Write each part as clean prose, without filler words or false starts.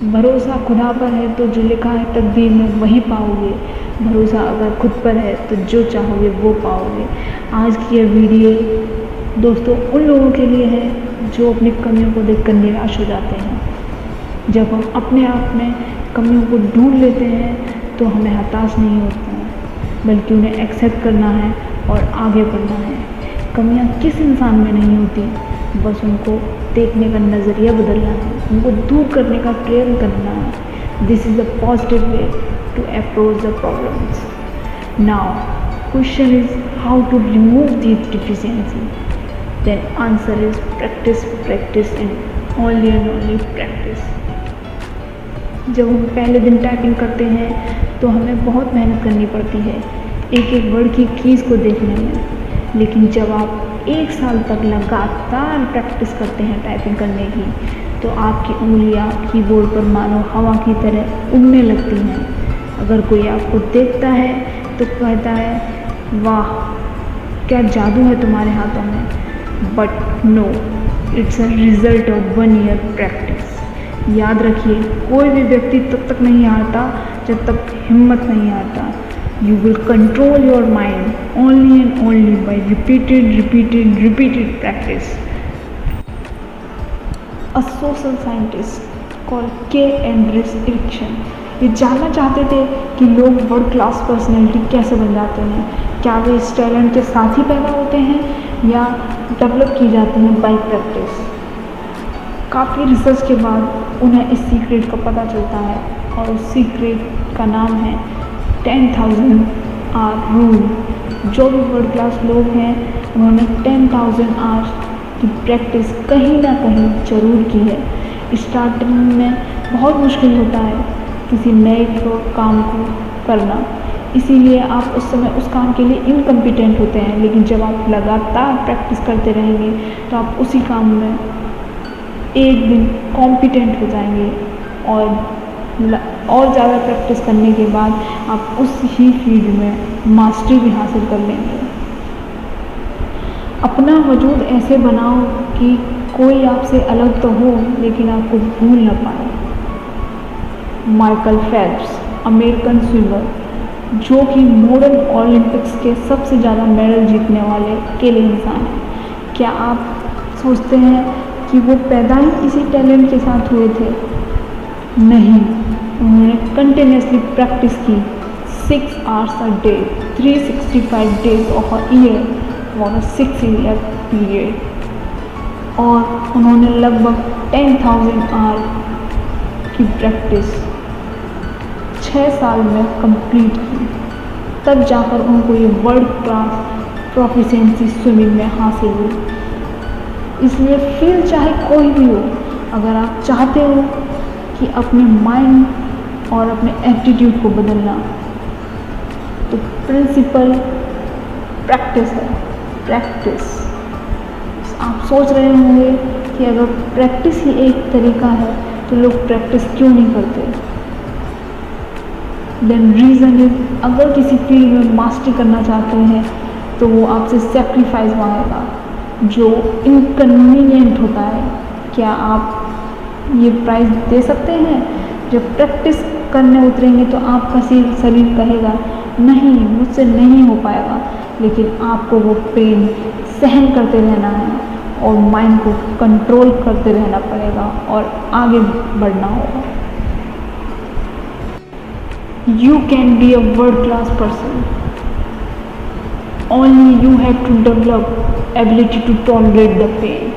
भरोसा खुदा पर है तो जो लिखा है तकदीर में वही पाओगे। भरोसा अगर खुद पर है तो जो चाहोगे वो पाओगे। आज की यह वीडियो दोस्तों उन लोगों के लिए है जो अपनी कमियों को देखकर निराश हो जाते हैं। जब हम अपने आप में कमियों को ढूंढ लेते हैं तो हमें हताश नहीं होता है, बल्कि उन्हें एक्सेप्ट करना है और आगे बढ़ना है। कमियां किस इंसान में नहीं होती, बस उनको देखने का नज़रिया बदलना है, उनको दूर करने का प्रयत्न करना है। This is the positive way to approach the problems. Now question is how to remove this deficiency. Then answer is practice, practice and only practice. जब हम पहले दिन टाइपिंग करते हैं तो हमें बहुत मेहनत करनी पड़ती है एक एक वर्ड की कीज़ को देखने में, लेकिन जब आप 1 साल तक लगातार प्रैक्टिस करते हैं टाइपिंग करने की तो आपकी उंगलियां कीबोर्ड पर मानो हवा की तरह उड़ने लगती हैं। अगर कोई आपको देखता है तो कहता है वाह क्या जादू है तुम्हारे हाथों में, but no, it's a result of 1 year practice. याद रखिए, कोई भी व्यक्ति तब तक नहीं हारता जब तक हिम्मत नहीं हारता। You will control your mind only and only by repeated practice. A social scientist called K. Andrews Erikson ये जानना चाहते थे कि लोग वर्ल्ड क्लास पर्सनैलिटी कैसे बन जाते हैं। क्या वे इस टैलेंट के साथ ही पैदा होते हैं या डेवलप की जाती हैं बाय प्रैक्टिस। काफ़ी रिसर्च के बाद उन्हें इस सीक्रेट का पता चलता है और उस सीक्रेट का नाम है 10,000 आवर रूल। जो भी वर्ल्ड क्लास लोग हैं उन्होंने 10,000 आवर्स की प्रैक्टिस कहीं ना कहीं ज़रूर की है। स्टार्टिंग में बहुत मुश्किल होता है किसी नए काम को करना, इसीलिए आप उस समय उस काम के लिए इनकम्पिटेंट होते हैं, लेकिन जब आप लगातार प्रैक्टिस करते रहेंगे तो आप उसी काम में एक दिन कॉम्पिटेंट हो जाएंगे और ज़्यादा प्रैक्टिस करने के बाद आप उस ही फील्ड में मास्टरी भी हासिल कर लेंगे। अपना वजूद ऐसे बनाओ कि कोई आपसे अलग तो हो लेकिन आपको भूल ना पाए। माइकल फेल्प्स, अमेरिकन स्विमर, जो कि मॉडर्न ओलंपिक्स के सबसे ज़्यादा मेडल जीतने वाले अकेले इंसान हैं। क्या आप सोचते हैं कि वो पैदा ही इसी टैलेंट के साथ हुए थे? नहीं, उन्होंने कंटिन्यूसली प्रैक्टिस की 6 hours a day, 365 days of a year for a 6 year period, और उन्होंने लगभग 10,000 आवर की प्रैक्टिस 6 साल में कंप्लीट की। तब जाकर उनको ये वर्ल्ड क्लास प्रोफिशिएंसी स्विमिंग में हासिल हुई। इसलिए फील्ड चाहे कोई भी हो, अगर आप चाहते हो कि अपने माइंड और अपने एटीट्यूड को बदलना, तो प्रिंसिपल प्रैक्टिस है। प्रैक्टिस। आप सोच रहे होंगे कि अगर प्रैक्टिस ही एक तरीका है तो लोग प्रैक्टिस क्यों नहीं करते। देन रीज़न इज, अगर किसी फील्ड में मास्टरी करना चाहते हैं तो वो आपसे सेक्रीफाइस मांगेगा जो इनकन्वीनियंट होता है। क्या आप ये प्राइस दे सकते हैं? जब प्रैक्टिस करने उतरेंगे तो आपका शरीर कहेगा नहीं, मुझसे नहीं हो पाएगा, लेकिन आपको वो पेन सहन करते रहना है और माइंड को कंट्रोल करते रहना पड़ेगा और आगे बढ़ना होगा। You can be a world class person, only you have to develop ability to tolerate the pain.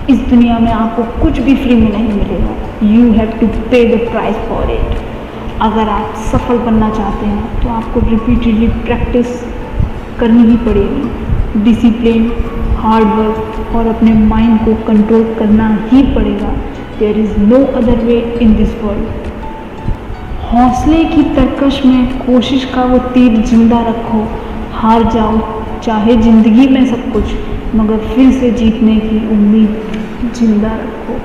इस दुनिया में आपको कुछ भी फ्री में नहीं मिलेगा। यू हैव टू पे द प्राइस फॉर इट। अगर आप सफल बनना चाहते हैं तो आपको रिपीटेडली प्रैक्टिस करनी ही पड़ेगी। डिसिप्लिन, हार्डवर्क और अपने माइंड को कंट्रोल करना ही पड़ेगा। There is no other way in this world. हौसले की तरकश में कोशिश का वो तीर जिंदा रखो। हार जाओ चाहे ज़िंदगी में सब कुछ, मगर फिर से जीतने की उम्मीद जिंदा रखो।